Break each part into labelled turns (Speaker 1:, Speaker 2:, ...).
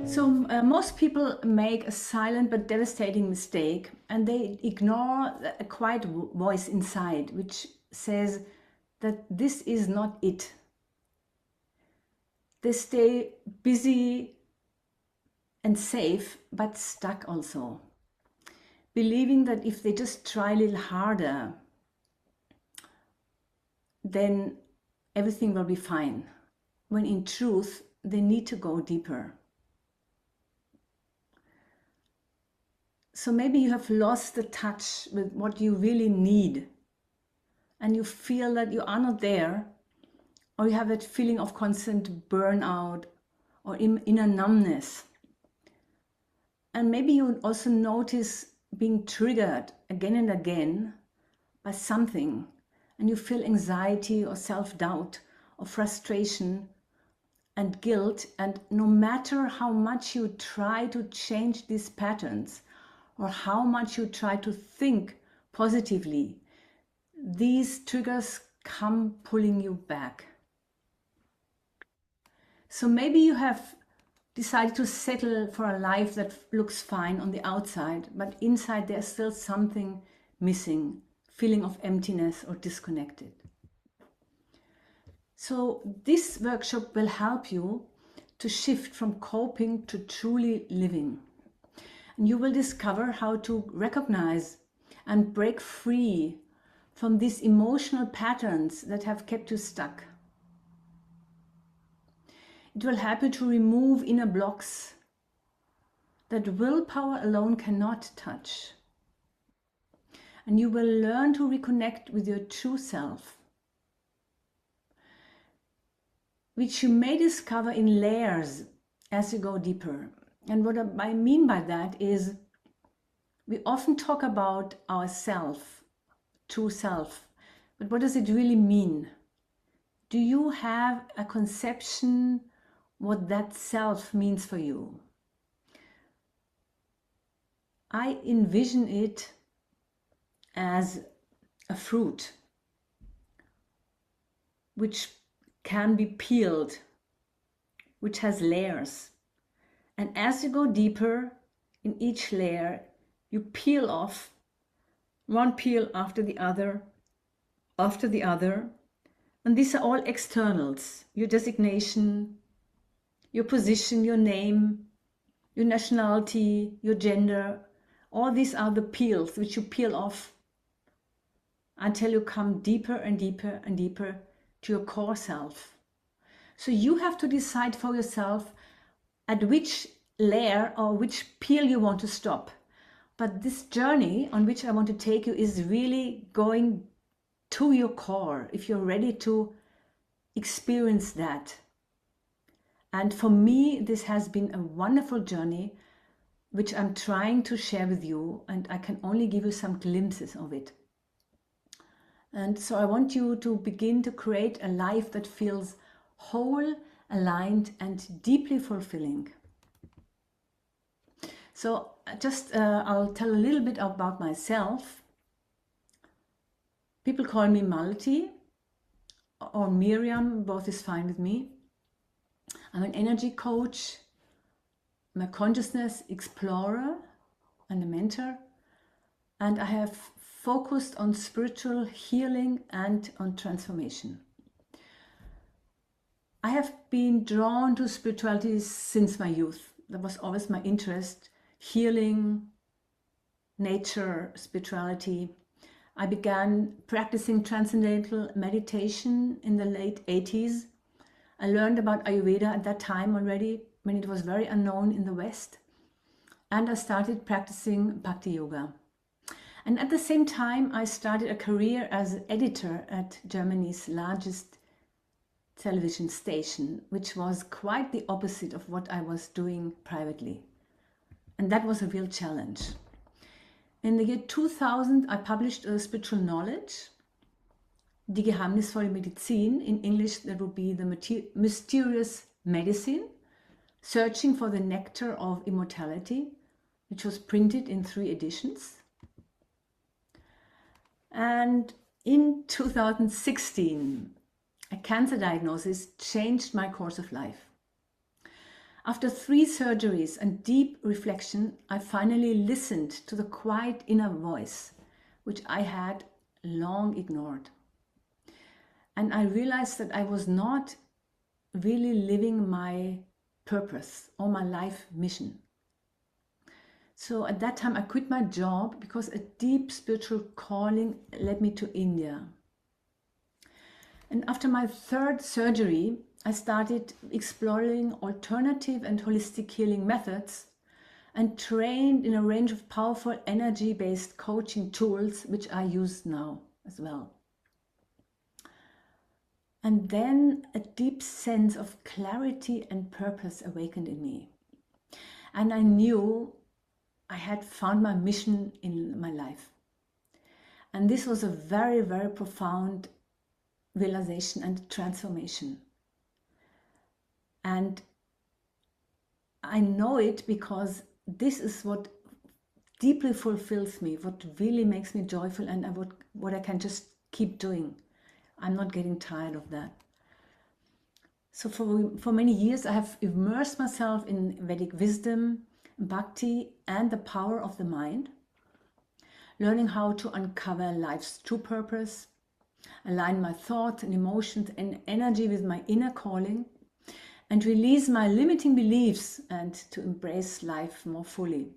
Speaker 1: So most people make a silent but devastating mistake, and they ignore a quiet voice inside which says that this is not it. They stay busy and safe but stuck also, believing that if they just try a little harder, then everything will be fine, when in truth they need to go deeper. So maybe you have lost the touch with what you really need, and you feel that you are not there, or you have that feeling of constant burnout or inner numbness. And maybe you also notice being triggered again and again by something, and you feel anxiety or self-doubt or frustration and guilt, and no matter how much you try to change these patterns or how much you try to think positively, these triggers come pulling you back. So maybe you have decided to settle for a life that looks fine on the outside, but inside there's still something missing, feeling of emptiness or disconnected. So this workshop will help you to shift from coping to truly living. And you will discover how to recognize and break free from these emotional patterns that have kept you stuck. It will help you to remove inner blocks that willpower alone cannot touch. And you will learn to reconnect with your true self, which you may discover in layers as you go deeper. And what I mean by that is, we often talk about our self, true self, but what does it really mean? Do you have a conception what that self means for you? I envision it as a fruit which can be peeled, which has layers. And as you go deeper in each layer, you peel off one peel after the other, and these are all externals: your designation, your position, your name, your nationality, your gender. All these are the peels which you peel off until you come deeper and deeper and deeper to your core self. So you have to decide for yourself at which layer or which peel you want to stop. But this journey on which I want to take you is really going to your core, if you're ready to experience that. And for me, this has been a wonderful journey, which I'm trying to share with you, and I can only give you some glimpses of it. And so I want you to begin to create a life that feels whole, aligned, and deeply fulfilling. So I'll tell a little bit about myself. People call me Malti or Miriam, both is fine with me. I'm an energy coach, I'm a consciousness explorer and a mentor, and I have focused on spiritual healing and on transformation. I have been drawn to spirituality since my youth. That was always my interest: healing, nature, spirituality. I began practicing transcendental meditation in the late 80s. I learned about Ayurveda at that time already, when it was very unknown in the West. And I started practicing Bhakti Yoga. And at the same time, I started a career as editor at Germany's largest television station, which was quite the opposite of what I was doing privately. And that was a real challenge. In the year 2000, I published a spiritual knowledge, Die geheimnisvolle Medizin. In English, that would be the mysterious medicine, searching for the nectar of immortality, which was printed in 3 editions. And in 2016, a cancer diagnosis changed my course of life. After 3 surgeries and deep reflection, I finally listened to the quiet inner voice, which I had long ignored. And I realized that I was not really living my purpose or my life mission. So at that time, I quit my job because a deep spiritual calling led me to India. And after my 3rd surgery, I started exploring alternative and holistic healing methods and trained in a range of powerful energy-based coaching tools, which I use now as well. And then a deep sense of clarity and purpose awakened in me. And I knew I had found my mission in my life. And this was a very, very profound realization and transformation. And I know it because this is what deeply fulfills me, what really makes me joyful, and what I can just keep doing. I'm not getting tired of that. So for many years, I have immersed myself in Vedic wisdom, bhakti, and the power of the mind, learning how to uncover life's true purpose, align my thoughts and emotions and energy with my inner calling, and release my limiting beliefs and to embrace life more fully.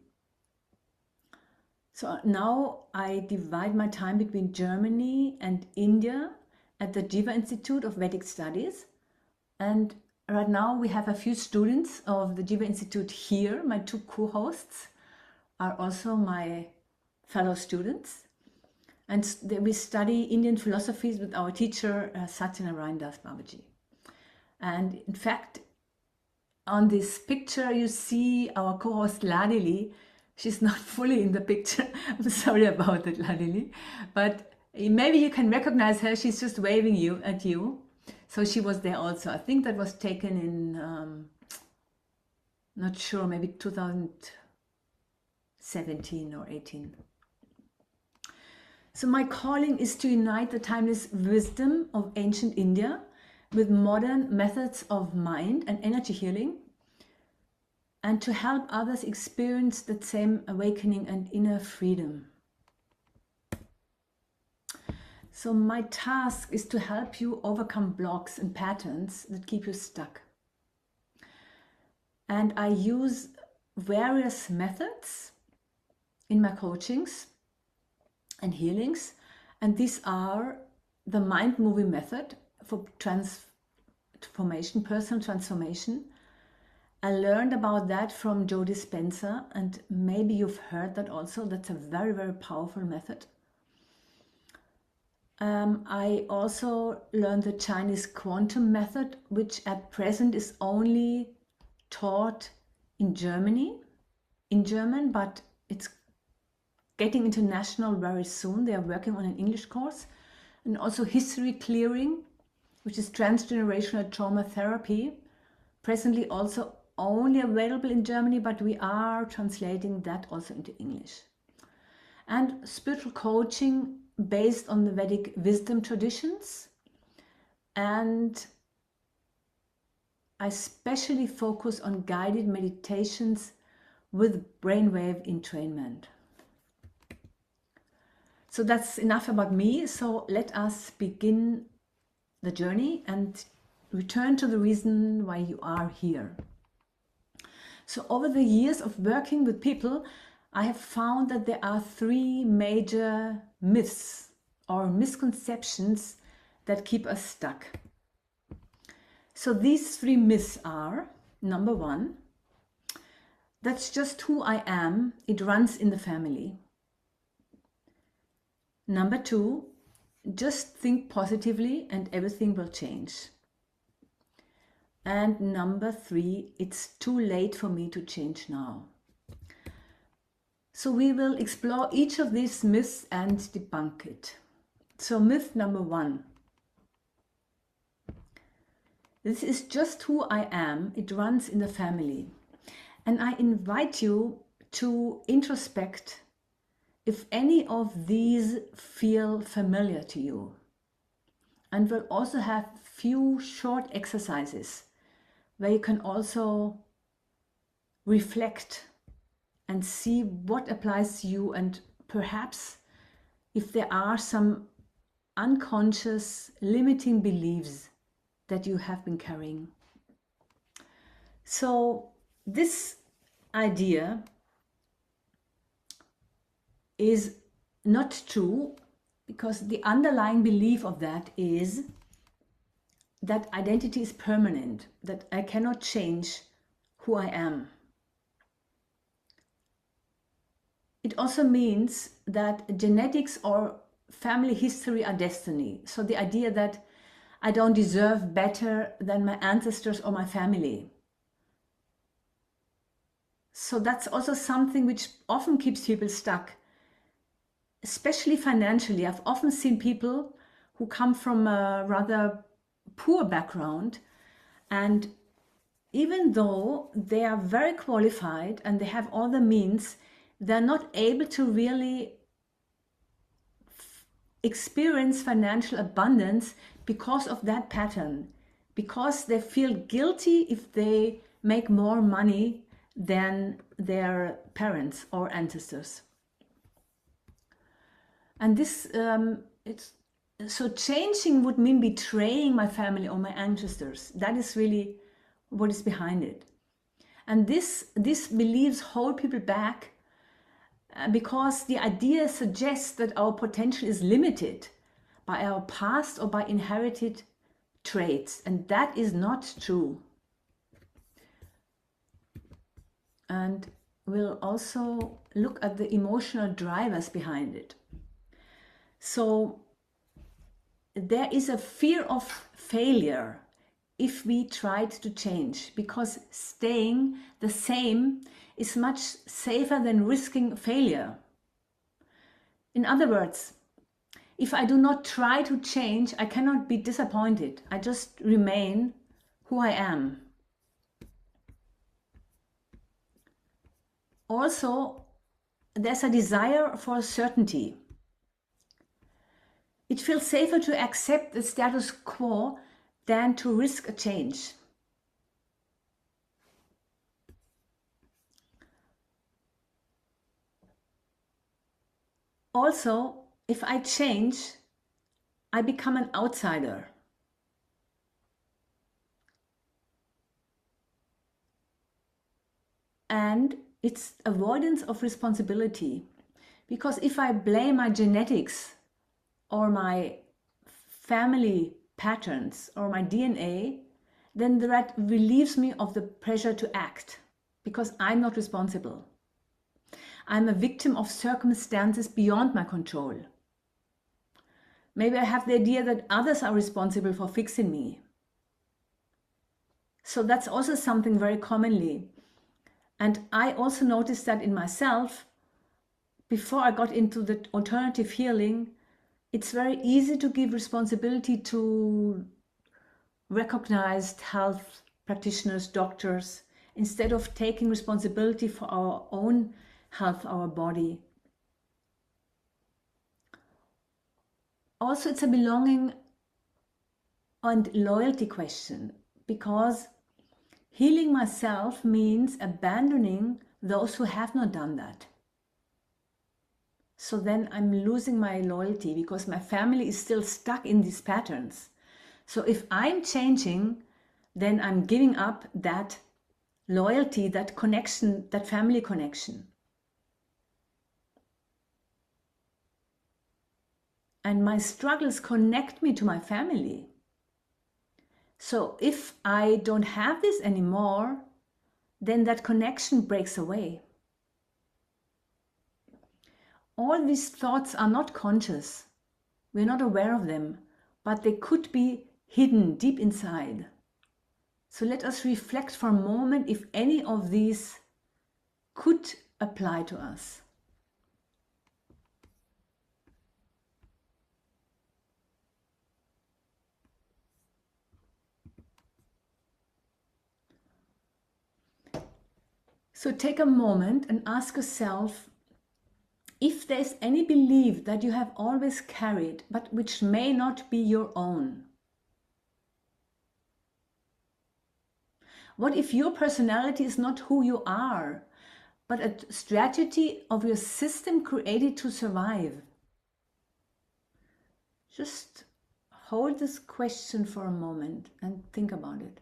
Speaker 1: So now I divide my time between Germany and India at the Jiva Institute of Vedic Studies. And right now we have a few students of the Jiva Institute here. My 2 co-hosts are also my fellow students. And we study Indian philosophies with our teacher, Satyanarayan Das Babaji. And in fact, on this picture, you see our co-host Ladili. She's not fully in the picture. I'm sorry about that, Ladili. But maybe you can recognize her. She's just waving at you. So she was there also. I think that was taken in, not sure, maybe 2017 or 18. So my calling is to unite the timeless wisdom of ancient India with modern methods of mind and energy healing, and to help others experience that same awakening and inner freedom. So my task is to help you overcome blocks and patterns that keep you stuck. And I use various methods in my coachings and healings, and these are the mind moving method for transformation, personal transformation. I learned about that from Joe Dispenza, and maybe you've heard that also. That's a very, very powerful method. I also learned the Chinese quantum method, which at present is only taught in German, but it's getting international very soon. They are working on an English course. And also history clearing, which is transgenerational trauma therapy, presently also only available in Germany, but we are translating that also into English. And spiritual coaching based on the Vedic wisdom traditions. And I especially focus on guided meditations with brainwave entrainment. So that's enough about me. So let us begin the journey and return to the reason why you are here. So over the years of working with people, I have found that there are 3 major myths or misconceptions that keep us stuck. So these 3 myths are, number 1, that's just who I am, it runs in the family. Number 2, just think positively and everything will change. And number 3, it's too late for me to change now. So we will explore each of these myths and debunk it. So myth number 1. This is just who I am, it runs in the family. And I invite you to introspect if any of these feel familiar to you. And we'll also have few short exercises where you can also reflect and see what applies to you, and perhaps if there are some unconscious limiting beliefs that you have been carrying. So this idea is not true, because the underlying belief of that is that identity is permanent, that I cannot change who I am. It also means that genetics or family history are destiny. So the idea that I don't deserve better than my ancestors or my family. So that's also something which often keeps people stuck, especially financially. I've often seen people who come from a rather poor background, and even though they are very qualified and they have all the means, they're not able to really experience financial abundance because of that pattern, because they feel guilty if they make more money than their parents or ancestors. And this, it's so changing would mean betraying my family or my ancestors. That is really what is behind it. And these beliefs hold people back because the idea suggests that our potential is limited by our past or by inherited traits, and that is not true. And we'll also look at the emotional drivers behind it. So there is a fear of failure if we tried to change, because staying the same is much safer than risking failure. In other words, if I do not try to change, I cannot be disappointed. I just remain who I am. Also, there's a desire for certainty. It feels safer to accept the status quo than to risk a change. Also, if I change, I become an outsider. And it's avoidance of responsibility. Because if I blame my genetics or my family patterns or my DNA, then that relieves me of the pressure to act, because I'm not responsible. I'm a victim of circumstances beyond my control. Maybe I have the idea that others are responsible for fixing me. So that's also something very commonly. And I also noticed that in myself, before I got into the alternative healing, it's very easy to give responsibility to recognized health practitioners, doctors, instead of taking responsibility for our own health, our body. Also, it's a belonging and loyalty question, because healing myself means abandoning those who have not done that. So then I'm losing my loyalty because my family is still stuck in these patterns. So if I'm changing, then I'm giving up that loyalty, that connection, that family connection. And my struggles connect me to my family. So if I don't have this anymore, then that connection breaks away. All these thoughts are not conscious. We're not aware of them, but they could be hidden deep inside. So let us reflect for a moment if any of these could apply to us. So take a moment and ask yourself, If there's any belief that you have always carried, but which may not be your own. What if your personality is not who you are, but a strategy of your system created to survive? Just hold this question for a moment and think about it.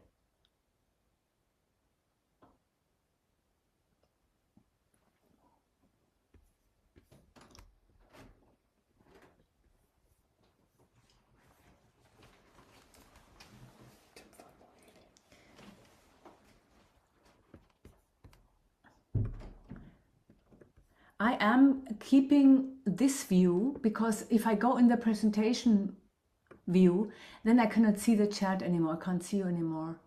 Speaker 1: I am keeping this view because if I go in the presentation view, then I cannot see the chat anymore. I can't see you anymore.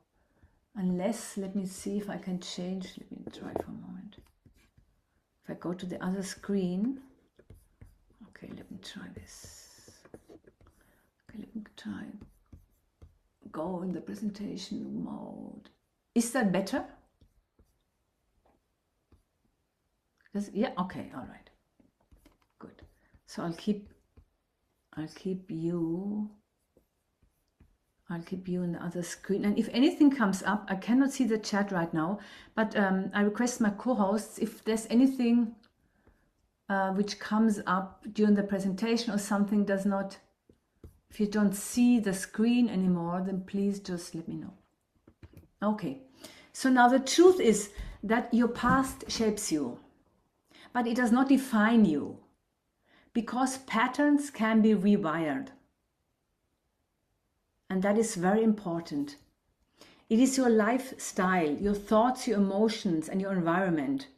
Speaker 1: Unless, let me see if I can change. Let me try for a moment. If I go to the other screen. Okay, let me try this. Okay, let me try. Go in the presentation mode. Is that better? Yeah, okay, all right. Good. So I'll keep you in the other screen. And if anything comes up, I cannot see the chat right now, but I request my co-hosts, if there's anything which comes up during the presentation or something does not, if you don't see the screen anymore, then please just let me know. Okay, so now the truth is that your past shapes you, but it does not define you, because patterns can be rewired. And that is very important. It is your lifestyle, your thoughts, your emotions, and your environment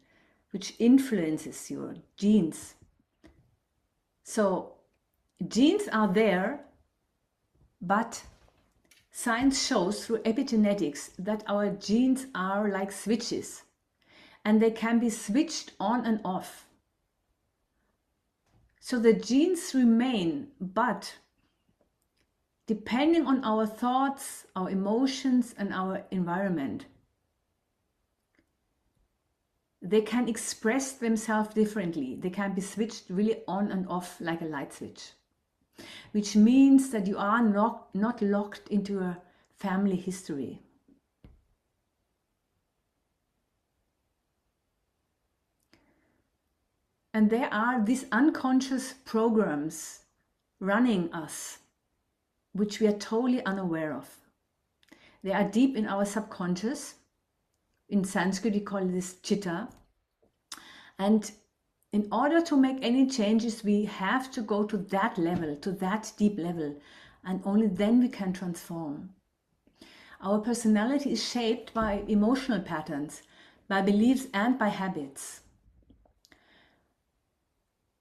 Speaker 1: which influences your genes. So genes are there, but science shows through epigenetics that our genes are like switches, and they can be switched on and off. So the genes remain, but depending on our thoughts, our emotions, and our environment, they can express themselves differently. They can be switched really on and off like a light switch, which means that you are not locked into a family history. And there are these unconscious programs running us, which we are totally unaware of. They are deep in our subconscious. In Sanskrit, we call this chitta. And in order to make any changes, we have to go to that level, to that deep level. And only then we can transform. Our personality is shaped by emotional patterns, by beliefs, and by habits.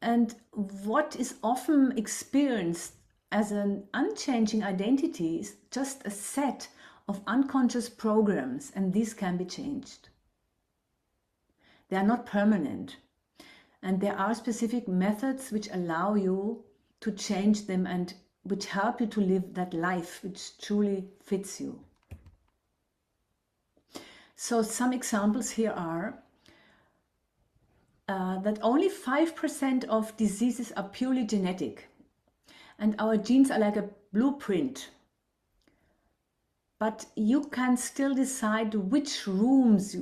Speaker 1: And what is often experienced as an unchanging identity is just a set of unconscious programs, and these can be changed. They are not permanent, and there are specific methods which allow you to change them and which help you to live that life which truly fits you. So some examples here are that only 5% of diseases are purely genetic, and our genes are like a blueprint. But you can still decide which rooms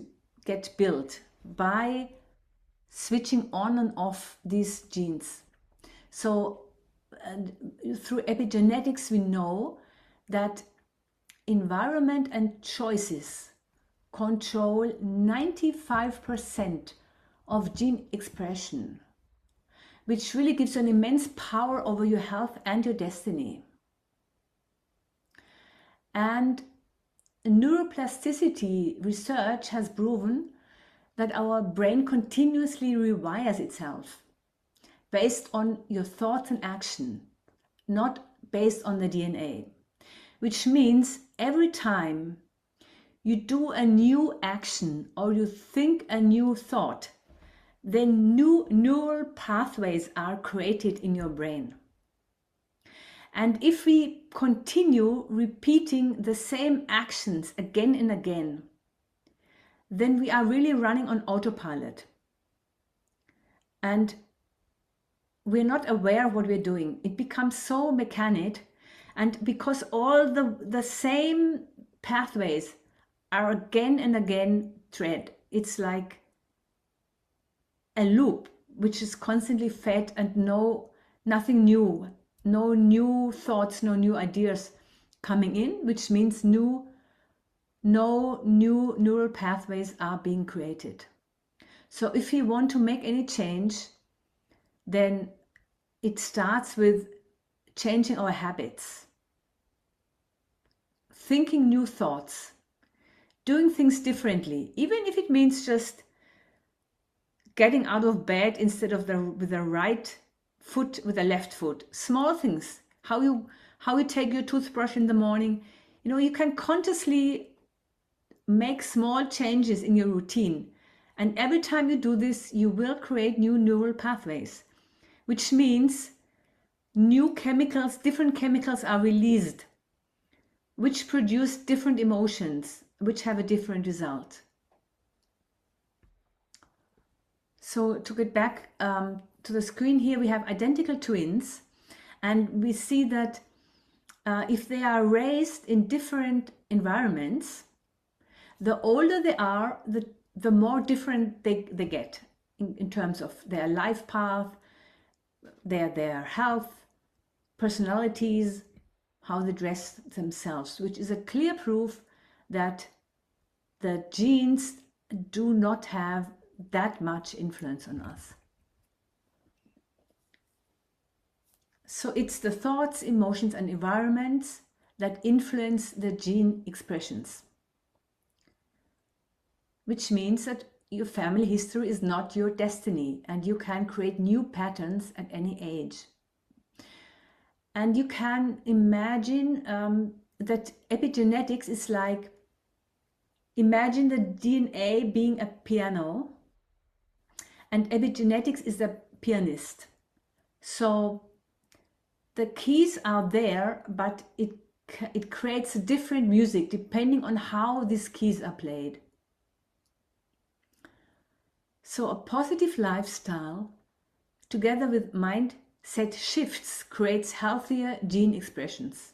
Speaker 1: get built by switching on and off these genes. So through epigenetics, we know that environment and choices control 95% of gene expression, which really gives you an immense power over your health and your destiny. And neuroplasticity research has proven that our brain continuously rewires itself based on your thoughts and action, not based on the DNA, which means every time you do a new action or you think a new thought, then new neural pathways are created in your brain. And if we continue repeating the same actions again and again, then we are really running on autopilot. And we're not aware of what we're doing. It becomes so mechanic, and because all the same pathways are again and again tread, it's like a loop which is constantly fed, and nothing new, no new thoughts, no new ideas coming in, which means no new neural pathways are being created. So if we want to make any change, then it starts with changing our habits, thinking new thoughts, doing things differently, even if it means just getting out of bed instead of with the right foot, with the left foot. Small things, how you take your toothbrush in the morning. You can consciously make small changes in your routine, and every time you do this, you will create new neural pathways, which means new chemicals, different chemicals are released, which produce different emotions, which have a different result. So to get back to the screen here, we have identical twins, and we see that if they are raised in different environments, the older they are, the more different they get in terms of their life path, their health, personalities, how they dress themselves, which is a clear proof that the genes do not have that much influence on us. So it's the thoughts, emotions, and environments that influence the gene expressions, which means that your family history is not your destiny, and you can create new patterns at any age. And you can imagine that epigenetics is like, imagine the DNA being a piano, and epigenetics is the pianist. So the keys are there, but it creates different music depending on how these keys are played. So a positive lifestyle together with mindset shifts creates healthier gene expressions.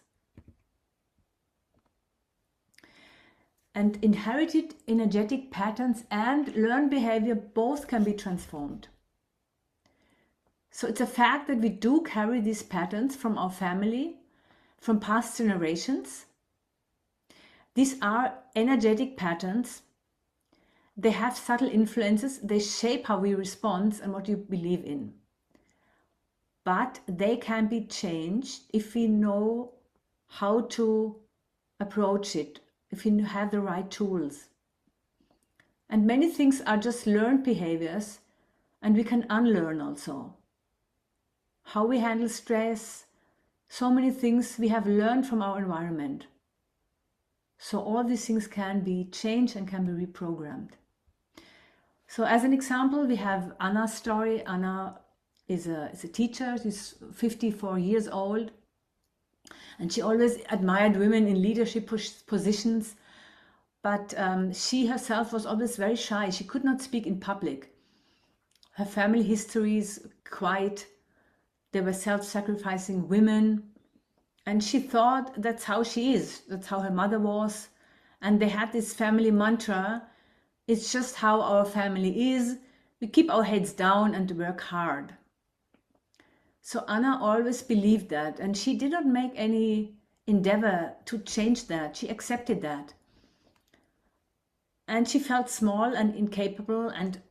Speaker 1: And inherited energetic patterns and learned behavior both can be transformed. So it's a fact that we do carry these patterns from our family, from past generations. These are energetic patterns. They have subtle influences. They shape how we respond and what you believe in. But they can be changed if we know how to approach it, if we have the right tools. And many things are just learned behaviors, and we can unlearn also. How we handle stress, so many things we have learned from our environment. So all these things can be changed and can be reprogrammed. So as an example, we have Anna's story. Anna is a teacher. She's 54 years old, and she always admired women in leadership positions, but she herself was always very shy. She could not speak in public. Her family history is quite, they were self-sacrificing women, and she thought that's how she is, that's how her mother was, and they had this family mantra, it's just how our family is, we keep our heads down and work hard. So Anna always believed that, and she did not make any endeavor to change that. She accepted that. And she felt small and incapable, and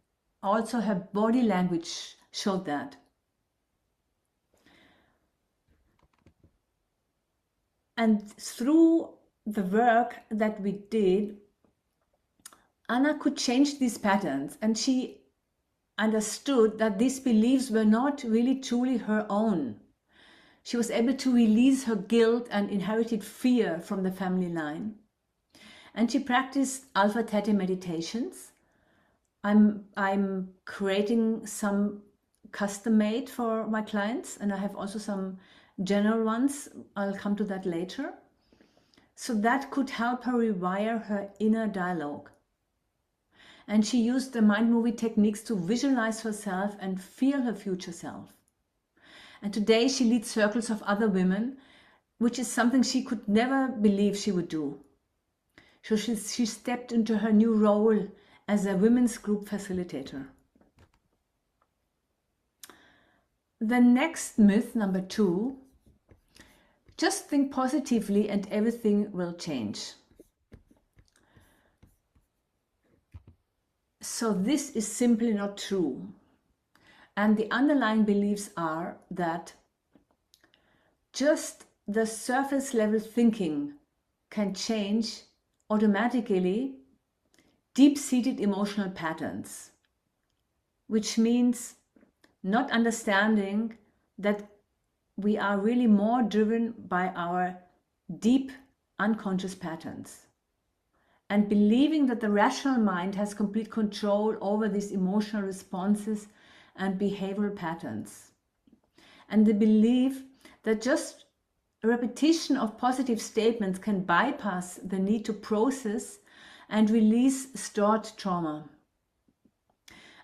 Speaker 1: also her body language showed that. And through the work that we did, Anna could change these patterns, and she understood that these beliefs were not really truly her own. She was able to release her guilt and inherited fear from the family line. And she practiced alpha theta meditations. I'm creating some custom made for my clients, and I have also some general ones. I'll come to that later. So that could help her rewire her inner dialogue. And she used the mind movie techniques to visualize herself and feel her future self. And today she leads circles of other women, which is something she could never believe she would do. So she stepped into her new role as a women's group facilitator. The next myth, number 2, just think positively and everything will change. So this is simply not true. And the underlying beliefs are that just the surface level thinking can change automatically deep-seated emotional patterns, which means not understanding that we are really more driven by our deep unconscious patterns, and believing that the rational mind has complete control over these emotional responses and behavioral patterns. And the belief that just a repetition of positive statements can bypass the need to process and release stored trauma.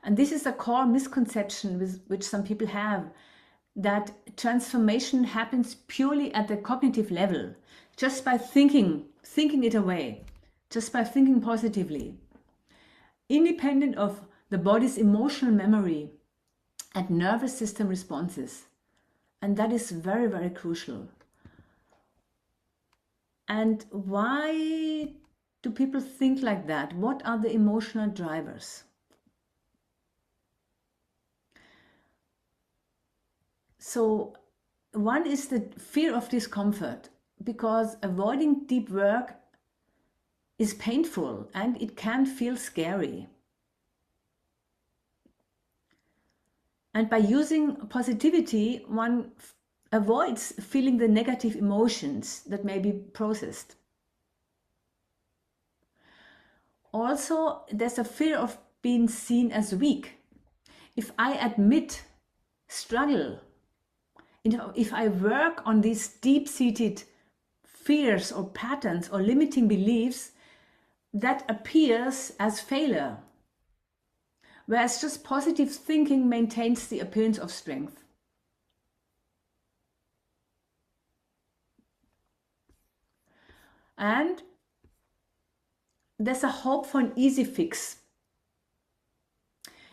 Speaker 1: And this is a core misconception which some people have, that transformation happens purely at the cognitive level, just by thinking it away, just by thinking positively, independent of the body's emotional memory and nervous system responses. And that is very, very crucial. And why do people think like that? What are the emotional drivers? So one is the fear of discomfort, because avoiding deep work is painful and it can feel scary. And by using positivity, one avoids feeling the negative emotions that may be processed. Also, there's a fear of being seen as weak. If I admit struggle, if I work on these deep-seated fears or patterns or limiting beliefs, that appears as failure. Whereas just positive thinking maintains the appearance of strength. And there's a hope for an easy fix.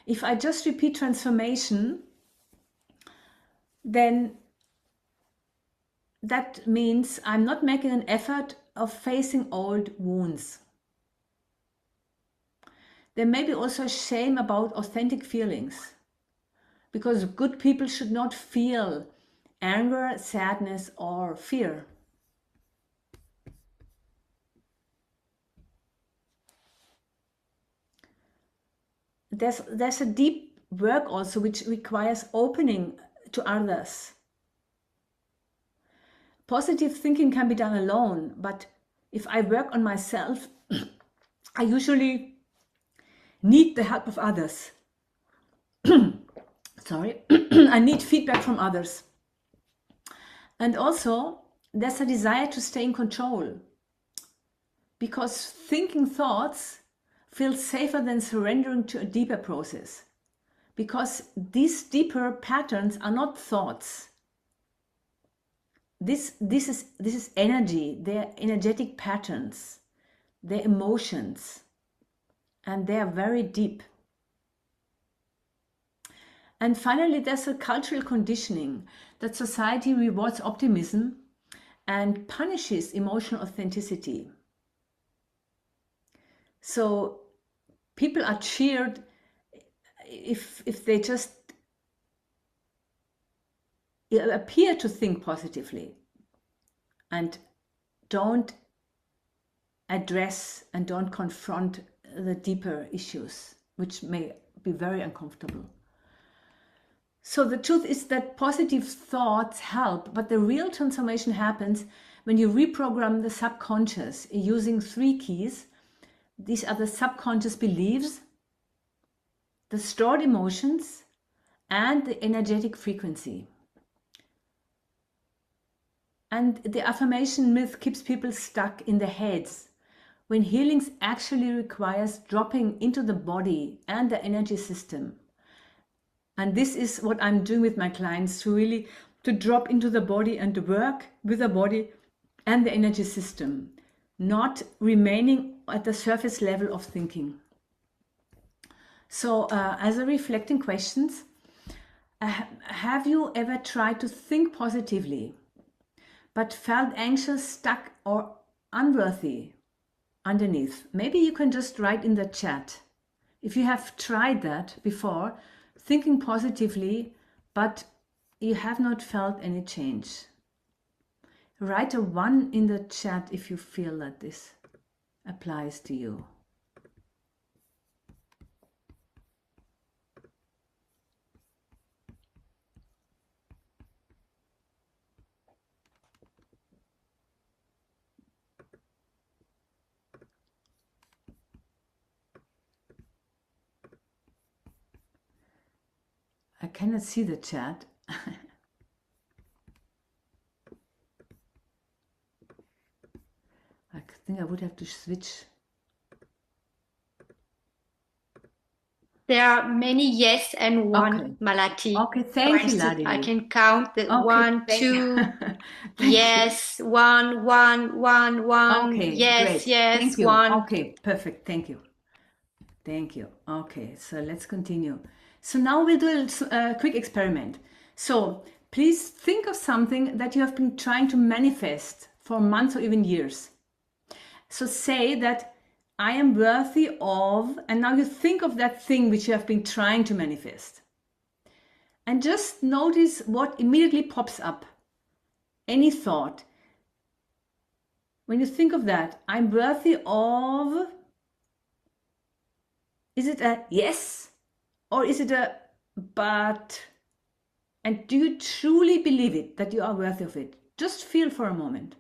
Speaker 1: If I just repeat transformation, then that means I'm not making an effort of facing old wounds. There may be also shame about authentic feelings, because good people should not feel anger, sadness, or fear. There's a deep work also which requires opening to others. Positive thinking can be done alone, but if I work on myself, I usually need the help of others. Sorry, I need feedback from others. And also, there's a desire to stay in control, because thinking thoughts feel safer than surrendering to a deeper process, because these deeper patterns are not thoughts. This is energy. They're energetic patterns, they're emotions, and they are very deep. And finally, there's a cultural conditioning that society rewards optimism and punishes emotional authenticity. So people are cheered if they just appear to think positively and don't address and don't confront the deeper issues, which may be very uncomfortable. So the truth is that positive thoughts help, but the real transformation happens when you reprogram the subconscious using 3 keys. These are the subconscious beliefs, the stored emotions, and the energetic frequency. And the affirmation myth keeps people stuck in their heads, when healing actually requires dropping into the body and the energy system. And this is what I'm doing with my clients, to really to drop into the body and to work with the body and the energy system, not remaining at the surface level of thinking. So as a reflecting questions, have you ever tried to think positively but felt anxious, stuck, or unworthy underneath? Maybe you can just write in the chat if you have tried that before, thinking positively, but you have not felt any change. Write a 1 in the chat if you feel that this applies to you. I cannot see the chat. I think I would have to switch.
Speaker 2: There are many yes and one,
Speaker 1: Okay.
Speaker 2: Malati.
Speaker 1: Okay, thank you, Ladili.
Speaker 2: I can count the
Speaker 1: Okay,
Speaker 2: 1, 2, yes,
Speaker 1: you.
Speaker 2: 1, 1, 1, 1,
Speaker 1: Okay,
Speaker 2: yes,
Speaker 1: great.
Speaker 2: yes,
Speaker 1: Thank you.
Speaker 2: 1.
Speaker 1: Okay, perfect. Thank you. Thank you. Okay, so let's continue. So now we'll do a quick experiment. So please think of something that you have been trying to manifest for months or even years. So say that I am worthy of, and now you think of that thing which you have been trying to manifest. And just notice what immediately pops up. Any thought. When you think of that, I'm worthy of, is it a yes or is it a but? And do you truly believe it, that you are worthy of it? Just feel for a moment.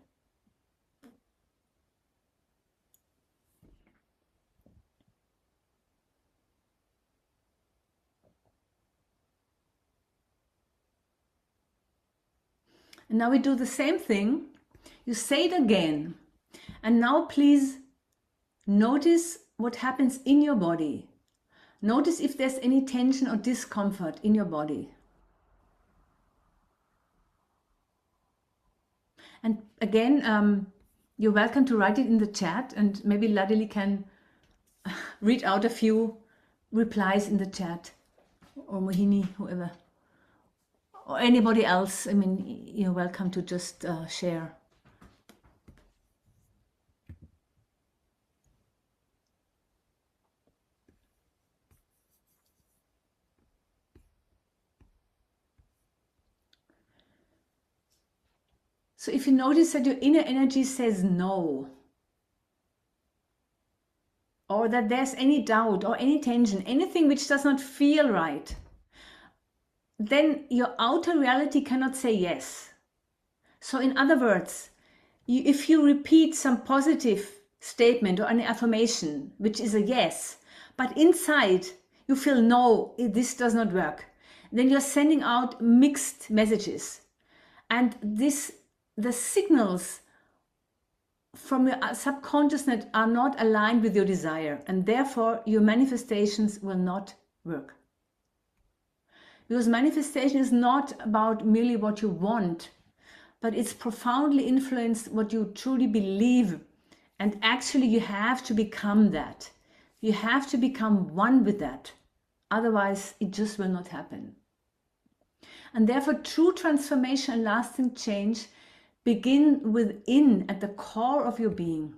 Speaker 1: And now we do the same thing. You say it again. And now please notice what happens in your body. Notice if there's any tension or discomfort in your body. And again, you're welcome to write it in the chat, and maybe Ladili can read out a few replies in the chat, or Mohini, whoever, or anybody else. I mean, you're welcome to just share. So if you notice that your inner energy says no, or that there's any doubt or any tension, anything which does not feel right, then your outer reality cannot say yes. So in other words, if you repeat some positive statement or an affirmation, which is a yes, but inside you feel no, this does not work, then you're sending out mixed messages. And the signals from your subconsciousness are not aligned with your desire, and therefore your manifestations will not work. Because manifestation is not about merely what you want, but it's profoundly influenced what you truly believe. And actually you have to become that. You have to become one with that. Otherwise it just will not happen. And therefore true transformation and lasting change begin within, at the core of your being.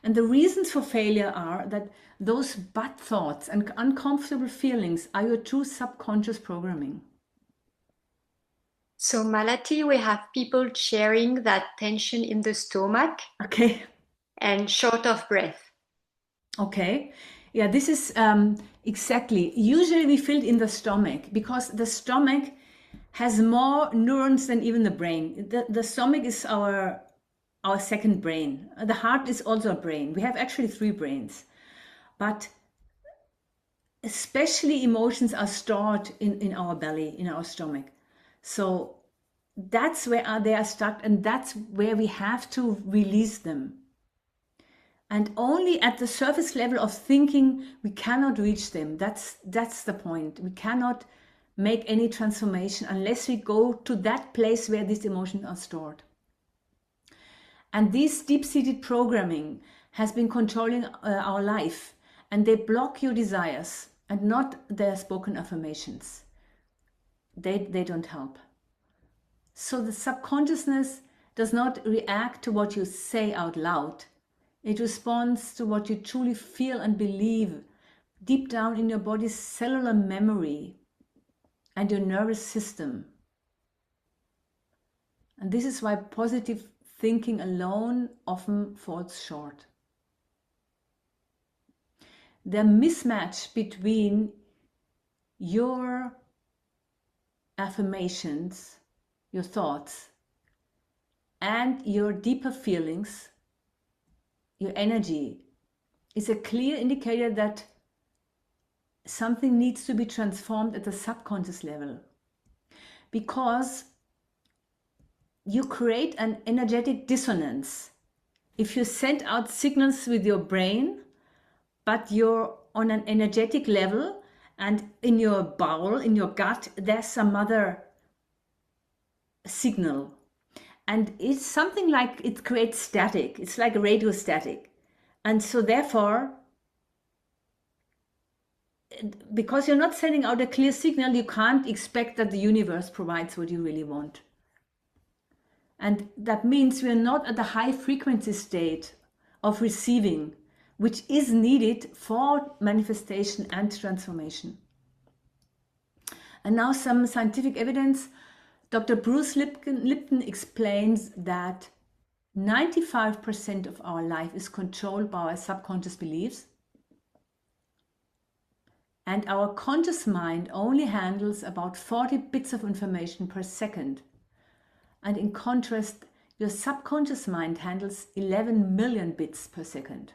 Speaker 1: And the reasons for failure are that those bad thoughts and uncomfortable feelings are your true subconscious programming.
Speaker 2: So Malati, we have people sharing that tension in the stomach.
Speaker 1: Okay.
Speaker 2: And short of breath.
Speaker 1: Okay. Yeah, this is exactly. Usually we feel it in the stomach because the stomach has more neurons than even the brain. The stomach is our second brain. The heart is also a brain. We have actually 3 brains. But especially emotions are stored in our belly, in our stomach. So that's where they are stuck, and that's where we have to release them. And only at the surface level of thinking we cannot reach them. That's the point. We cannot make any transformation unless we go to that place where these emotions are stored. And this deep-seated programming has been controlling our life, and they block your desires and not their spoken affirmations. They don't help. So the subconsciousness does not react to what you say out loud. It responds to what you truly feel and believe deep down in your body's cellular memory and your nervous system. And this is why positive thinking alone often falls short. The mismatch between your affirmations, your thoughts, and your deeper feelings, your energy, is a clear indicator that something needs to be transformed at the subconscious level. Because you create an energetic dissonance. If you send out signals with your brain, but you're on an energetic level, and in your bowel, in your gut, there's some other signal. And it's something like it creates static. It's like radio static. And so therefore, because you're not sending out a clear signal, you can't expect that the universe provides what you really want. And that means we're not at the high frequency state of receiving, which is needed for manifestation and transformation. And now some scientific evidence. Dr. Bruce Lipton explains that 95% of our life is controlled by our subconscious beliefs. And our conscious mind only handles about 40 bits of information per second. And in contrast, your subconscious mind handles 11 million bits per second.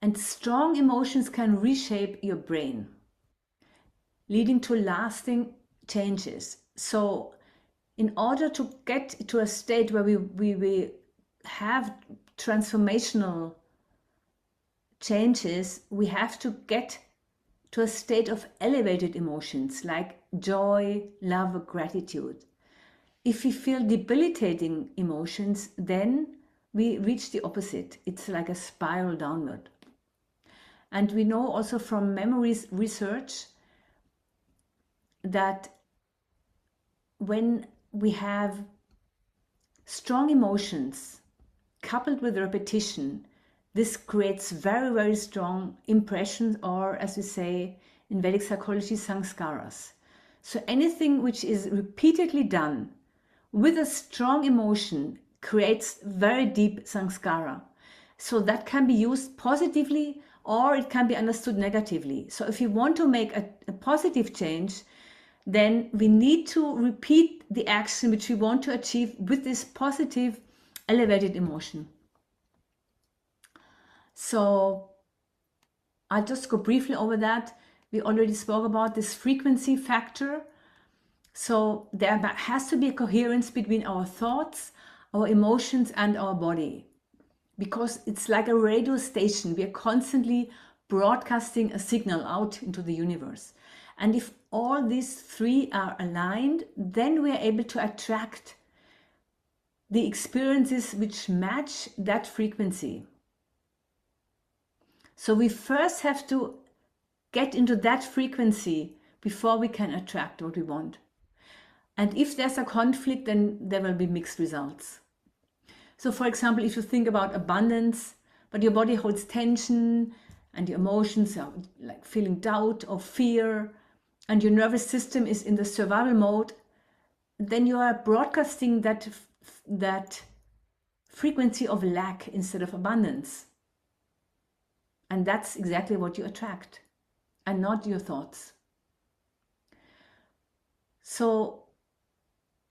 Speaker 1: And strong emotions can reshape your brain, leading to lasting changes. So in order to get to a state where we have transformational changes, we have to get to a state of elevated emotions like joy, love, gratitude. If we feel debilitating emotions, then we reach the opposite. It's like a spiral downward. And we know also from memory research that when we have strong emotions coupled with repetition, this creates very, very strong impressions, or as we say in Vedic psychology, sanskaras. So anything which is repeatedly done with a strong emotion creates very deep sanskara. So that can be used positively or it can be understood negatively. So if you want to make a positive change, then we need to repeat the action which we want to achieve with this positive, elevated emotion. So I'll just go briefly over that. We already spoke about this frequency factor. So there has to be a coherence between our thoughts, our emotions, and our body. Because it's like a radio station. We are constantly broadcasting a signal out into the universe. And if all these three are aligned, then we are able to attract the experiences which match that frequency. So we first have to get into that frequency before we can attract what we want. And if there's a conflict, then there will be mixed results. So for example, if you think about abundance, but your body holds tension and your emotions are like feeling doubt or fear, and your nervous system is in the survival mode, then you are broadcasting that frequency of lack instead of abundance. And that's exactly what you attract, and not your thoughts. So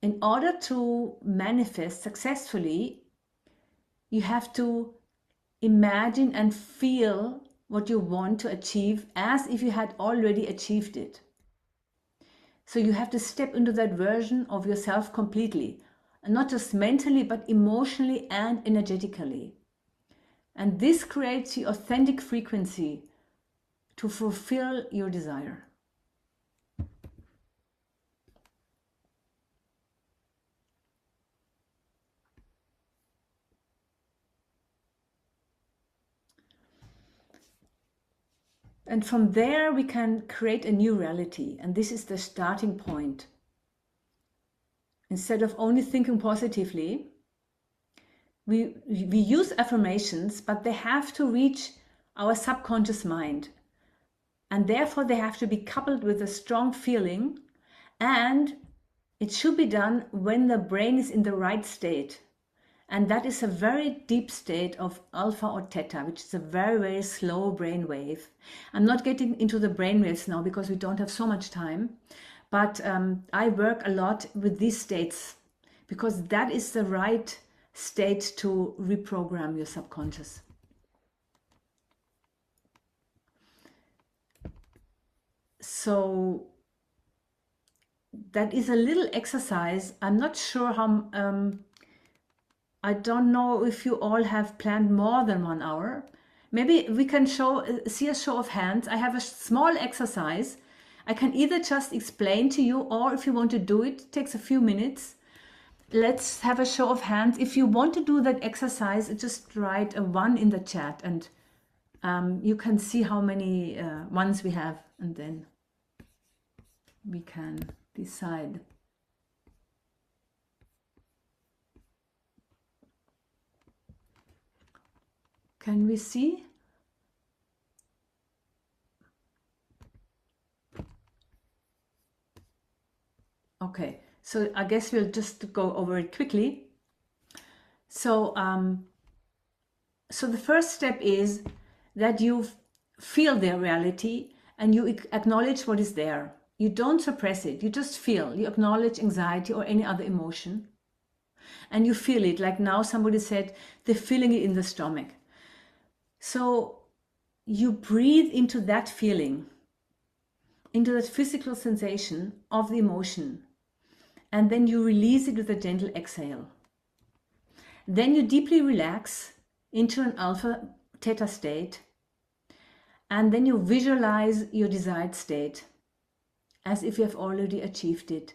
Speaker 1: in order to manifest successfully, you have to imagine and feel what you want to achieve as if you had already achieved it. So you have to step into that version of yourself completely, and not just mentally, but emotionally and energetically. And this creates the authentic frequency to fulfill your desire. And from there, we can create a new reality. And this is the starting point. Instead of only thinking positively, we use affirmations, but they have to reach our subconscious mind. And therefore, they have to be coupled with a strong feeling. And it should be done when the brain is in the right state. And that is a very deep state of alpha or theta, which is a very, very slow brain wave. I'm not getting into the brain waves now because we don't have so much time. But I work a lot with these states because that is the right state to reprogram your subconscious. So that is a little exercise. I'm not sure how... I don't know if you all have planned more than 1 hour. Maybe we can see a show of hands. I have a small exercise. I can either just explain to you, or if you want to do it, it takes a few minutes. Let's have a show of hands. If you want to do that exercise, just write a 1 in the chat, and you can see how many ones we have, and then we can decide. Can we see? Okay, so I guess we'll just go over it quickly. So, so the first step is that you feel their reality and you acknowledge what is there. You don't suppress it, you just feel. You acknowledge anxiety or any other emotion. And you feel it, like now somebody said they're feeling it in the stomach. So you breathe into that feeling, into that physical sensation of the emotion, and then you release it with a gentle exhale. Then you deeply relax into an alpha theta state, and then you visualize your desired state as if you have already achieved it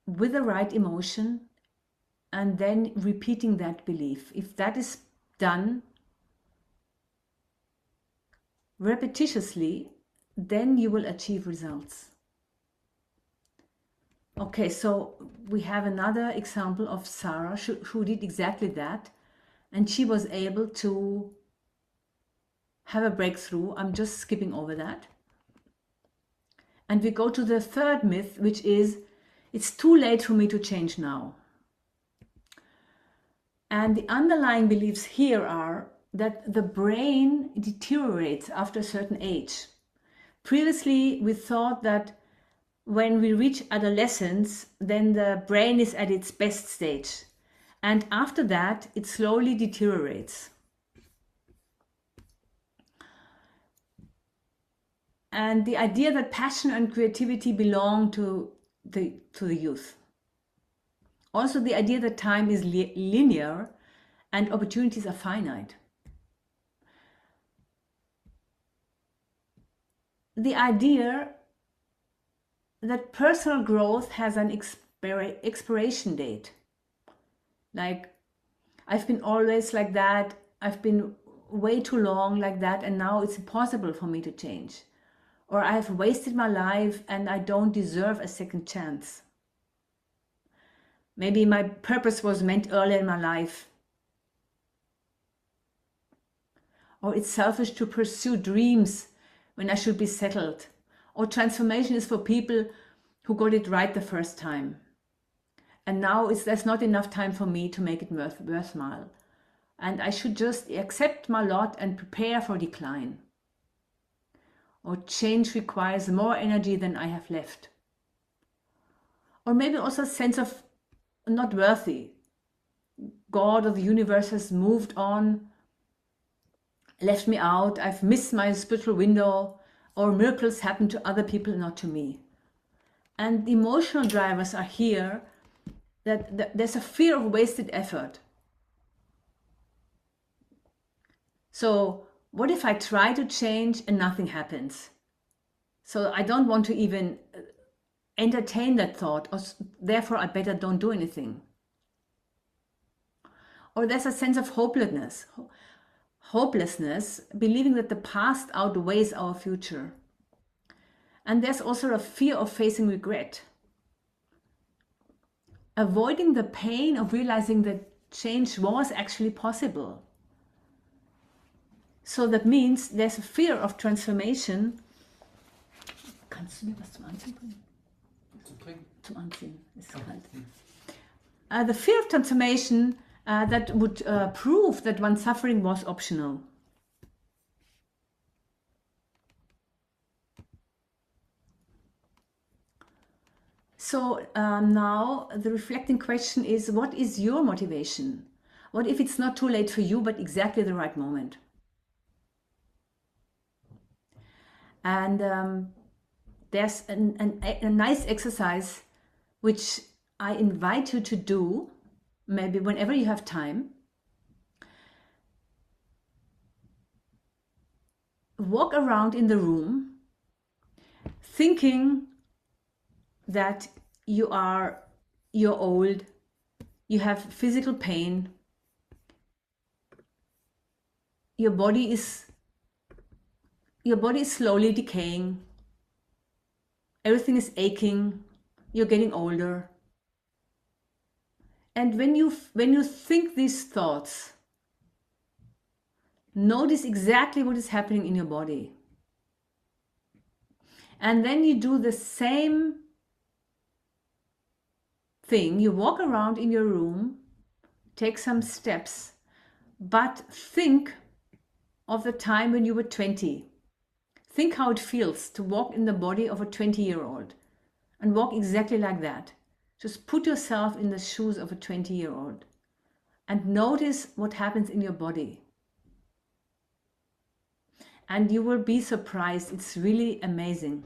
Speaker 1: with the right emotion, and then repeating that belief. If that is done repetitiously, then you will achieve results. Okay, so we have another example of Sarah who did exactly that, and she was able to have a breakthrough. I'm just skipping over that. And we go to the third myth, which is, it's too late for me to change now. And the underlying beliefs here are that the brain deteriorates after a certain age. Previously, we thought that when we reach adolescence, then the brain is at its best stage. And after that, it slowly deteriorates. And the idea that passion and creativity belong to the youth. Also the idea that time is linear and opportunities are finite. The idea that personal growth has an expiration date. Like, I've been always like that, I've been way too long like that, and now it's impossible for me to change. Or I have wasted my life and I don't deserve a second chance. Maybe my purpose was meant earlier in my life. Or it's selfish to pursue dreams when I should be settled. Or transformation is for people who got it right the first time. And now there's not enough time for me to make it worthwhile. And I should just accept my lot and prepare for decline. Or change requires more energy than I have left. Or maybe also a sense of not worthy. God or the universe has moved on, left me out, I've missed my spiritual window, or miracles happen to other people, not to me. And the emotional drivers are here, that there's a fear of wasted effort. So What if I try to change and nothing happens? So I don't want to even entertain that thought, or therefore I better don't do anything. Or there's a sense of hopelessness, believing that the past outweighs our future. And there's also a fear of facing regret, avoiding the pain of realizing that change was actually possible. So that means there's a fear of transformation. Kannst du mir was zum Anziehen bringen? Zum Anziehen, ist kalt. The fear of transformation that would prove that one's suffering was optional. So now the reflecting question is, what is your motivation? What if it's not too late for you, but exactly the right moment? And there's a nice exercise which I invite you to do, maybe whenever you have time. Walk around in the room thinking that you're old, you have physical pain, your body is slowly decaying, everything is aching, you're getting older. And when you think these thoughts, notice exactly what is happening in your body. And then you do the same thing. You walk around in your room, take some steps, but think of the time when you were 20. Think how it feels to walk in the body of a 20-year-old and walk exactly like that. Just put yourself in the shoes of a 20-year-old and notice what happens in your body. And you will be surprised. It's really amazing.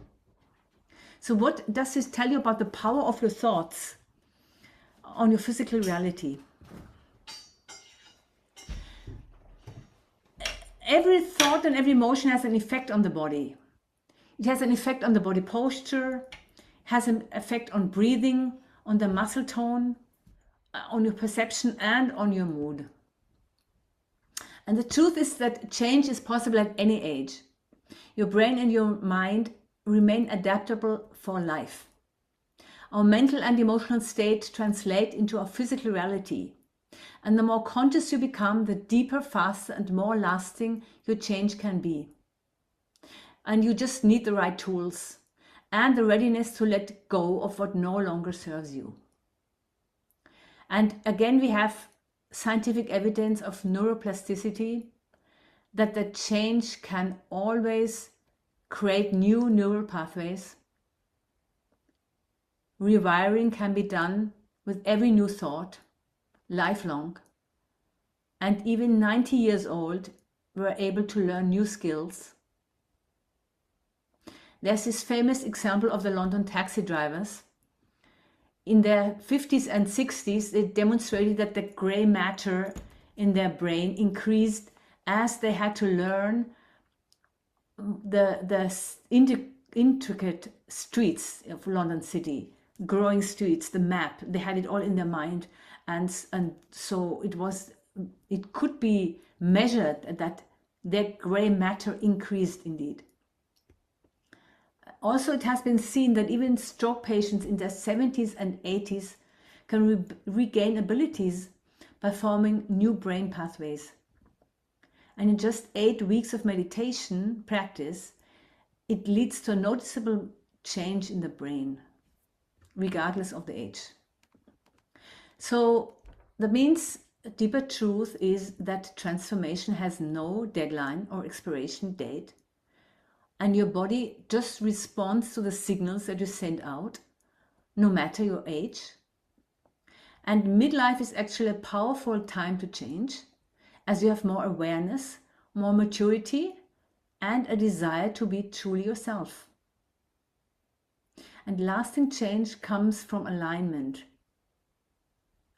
Speaker 1: So what does this tell you about the power of your thoughts on your physical reality? Every thought and every emotion has an effect on the body. It has an effect on the body posture, has an effect on breathing, on the muscle tone, on your perception, and on your mood. And the truth is that change is possible at any age. Your brain and your mind remain adaptable for life. Our mental and emotional state translate into our physical reality. And the more conscious you become, the deeper, faster, and more lasting your change can be. And you just need the right tools and the readiness to let go of what no longer serves you. And again, we have scientific evidence of neuroplasticity, that the change can always create new neural pathways. Rewiring can be done with every new thought, lifelong. And even 90 years old, we're able to learn new skills. There's this famous example of the London taxi drivers. In their 50s and 60s, they demonstrated that the gray matter in their brain increased as they had to learn the intricate streets of London City, growing streets, the map. They had it all in their mind, and so it could be measured that their gray matter increased indeed. Also, it has been seen that even stroke patients in their 70s and 80s can regain abilities by forming new brain pathways. And in just 8 weeks of meditation practice, it leads to a noticeable change in the brain, regardless of the age. So that means a deeper truth is that transformation has no deadline or expiration date. And your body just responds to the signals that you send out, no matter your age. And midlife is actually a powerful time to change, as you have more awareness, more maturity, and a desire to be truly yourself. And lasting change comes from alignment,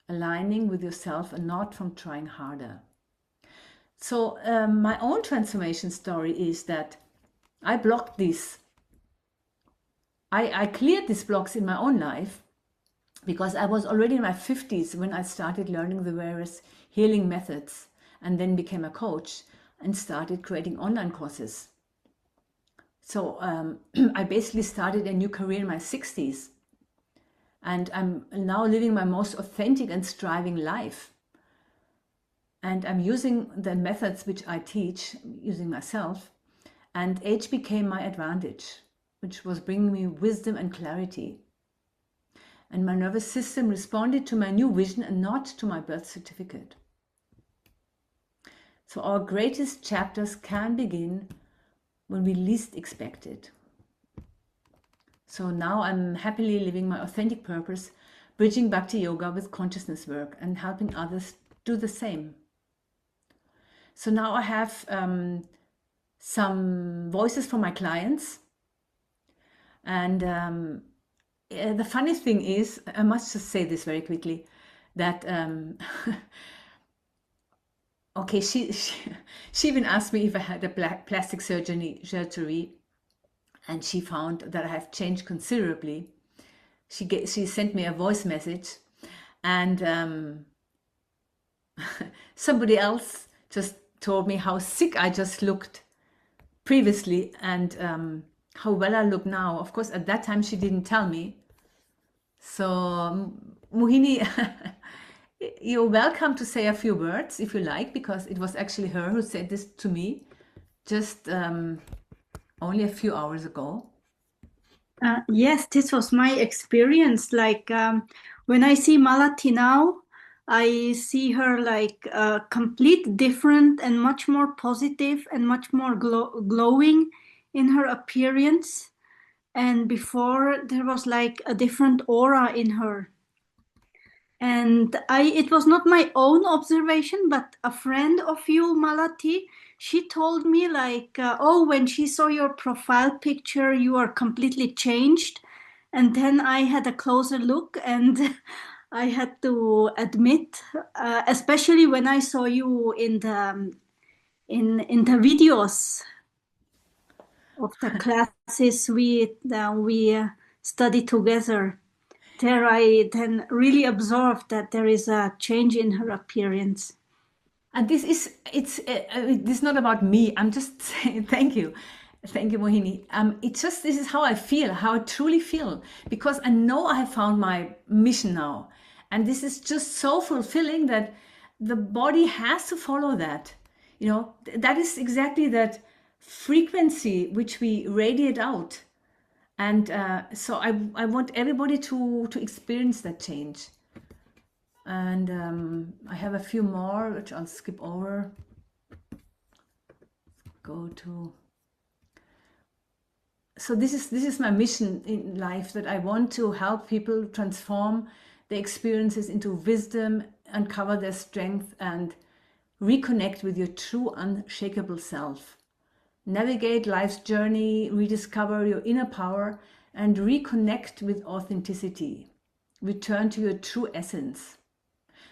Speaker 1: aligning with yourself and not from trying harder. So my own transformation story is that I blocked this. I cleared these blocks in my own life because I was already in my 50s when I started learning the various healing methods and then became a coach and started creating online courses. So I basically started a new career in my 60s, and I'm now living my most authentic and striving life. And I'm using the methods which I teach, using myself, and age became my advantage, which was bringing me wisdom and clarity. And my nervous system responded to my new vision and not to my birth certificate. So our greatest chapters can begin when we least expect it. So now I'm happily living my authentic purpose, bridging Bhakti Yoga with consciousness work and helping others do the same. So now I have some voices from my clients. And the funny thing is, I must just say this very quickly, that okay, she even asked me if I had a plastic surgery, and she found that I have changed considerably. She sent me a voice message, and somebody else just told me how sick I just looked previously, and how well I look now. Of course, at that time she didn't tell me. So, Mohini, you're welcome to say a few words if you like, because it was actually her who said this to me just only a few hours ago.
Speaker 3: Yes, this was my experience. Like when I see Malati now, I see her like complete different and much more positive and much more glowing in her appearance. And before there was like a different aura in her. And it was not my own observation, but a friend of you, Malati, she told me like, oh, when she saw your profile picture, you are completely changed. And then I had a closer look, and I had to admit, especially when I saw you in the videos of the classes we studied together. There I then really observed that there is a change in her appearance.
Speaker 1: And this is not about me. I'm just saying thank you, Mohini. It's just, this is how I feel, how I truly feel, because I know I have found my mission now, and this is just so fulfilling that the body has to follow that. You know, that is exactly that frequency which we radiate out, and so I want everybody to experience that change. And I have a few more which I'll skip over. Go to. So this is my mission in life, that I want to help people transform their experiences into wisdom, uncover their strength, and reconnect with your true unshakable self. Navigate life's journey, rediscover your inner power, and reconnect with authenticity. Return to your true essence,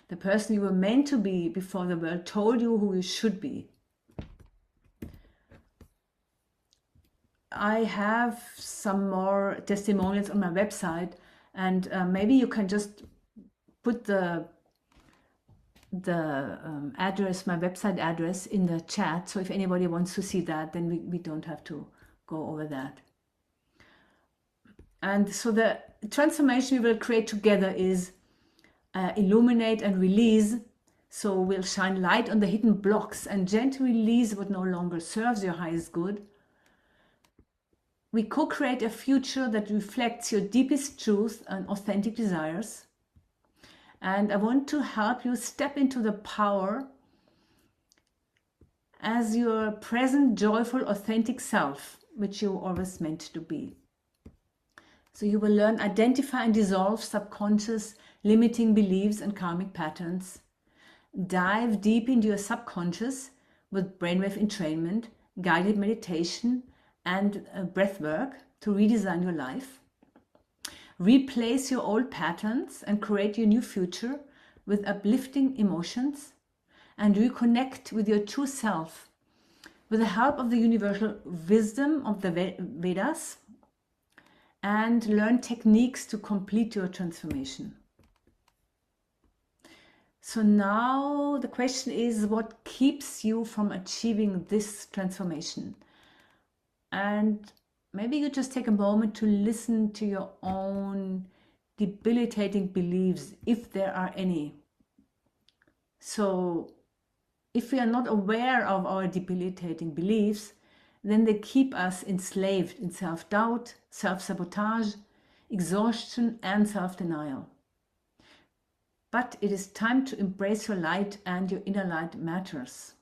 Speaker 1: the person you were meant to be before the world told you who you should be. I have some more testimonials on my website, and maybe you can just put the address, my website address, in the chat. So if anybody wants to see that, then we don't have to go over that. And so the transformation we will create together is illuminate and release. So we'll shine light on the hidden blocks and gently release what no longer serves your highest good. We co-create a future that reflects your deepest truth and authentic desires. And I want to help you step into the power as your present, joyful, authentic self, which you were always meant to be. So you will learn, identify and dissolve subconscious limiting beliefs and karmic patterns. Dive deep into your subconscious with brainwave entrainment, guided meditation, and breath work to redesign your life. Replace your old patterns and create your new future with uplifting emotions. and reconnect with your true self with the help of the universal wisdom of the Vedas, and learn techniques to complete your transformation. So now the question is, what keeps you from achieving this transformation? And maybe you just take a moment to listen to your own debilitating beliefs, if there are any. So if we are not aware of our debilitating beliefs, then they keep us enslaved in self-doubt, self-sabotage, exhaustion, and self-denial. But it is time to embrace your light, and your inner light matters.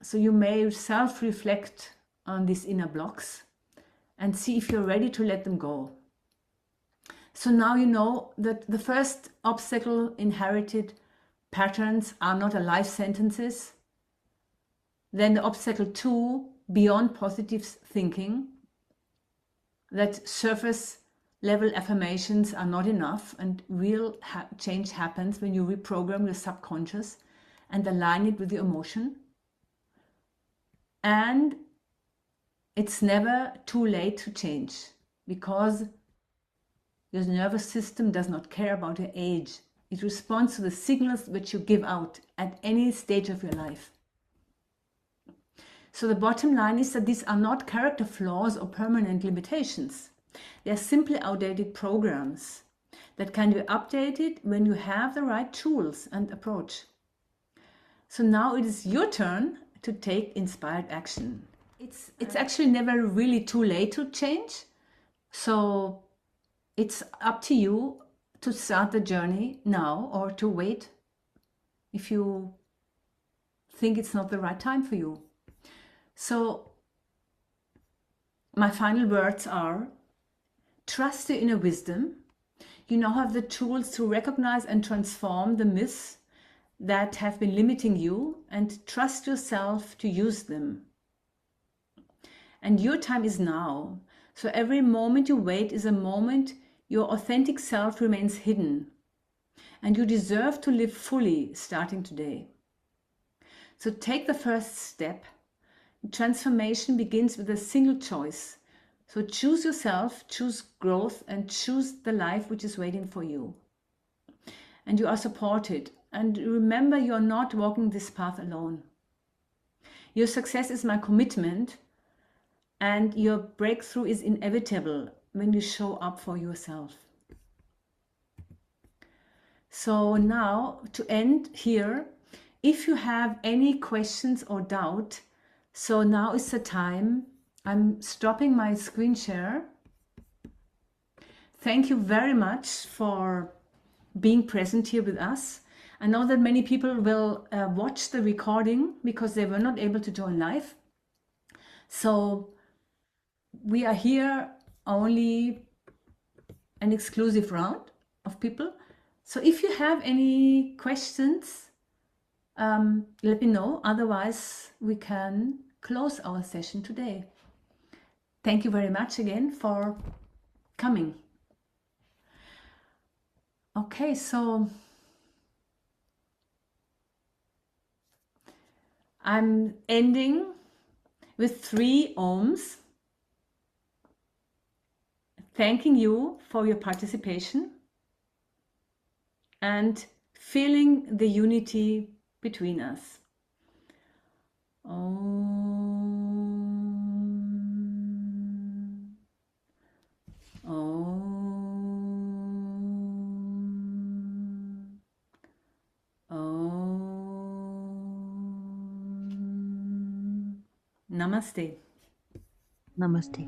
Speaker 1: So you may self-reflect on these inner blocks and see if you're ready to let them go. So now you know that the first obstacle, inherited patterns, are not life sentences. Then the obstacle 2, beyond positive thinking, that surface level affirmations are not enough, and real change happens when you reprogram your subconscious and align it with your emotion. And it's never too late to change, because your nervous system does not care about your age. It responds to the signals which you give out at any stage of your life. So the bottom line is that these are not character flaws or permanent limitations. They are simply outdated programs that can be updated when you have the right tools and approach. So now it is your turn to take inspired action. It's actually never really too late to change. So it's up to you to start the journey now, or to wait if you think it's not the right time for you. So my final words are: trust your inner wisdom. You now have the tools to recognize and transform the myths that have been limiting you, and trust yourself to use them. And your time is now. So every moment you wait is a moment your authentic self remains hidden. And you deserve to live fully starting today. So take the first step. Transformation begins with a single choice. So choose yourself, choose growth, and choose the life which is waiting for you. And you are supported. And remember, you are not walking this path alone. Your success is my commitment, and your breakthrough is inevitable when you show up for yourself. So now, to end here, if you have any questions or doubt, so now is the time. I'm stopping my screen share. Thank you very much for being present here with us. I know that many people will watch the recording because they were not able to join live. So we are here only an exclusive round of people. So if you have any questions, let me know. Otherwise, we can close our session today. Thank you very much again for coming. Okay, so I'm ending with 3 ohms, thanking you for your participation and feeling the unity between us. Om. Om. Om. Namaste.
Speaker 4: Namaste.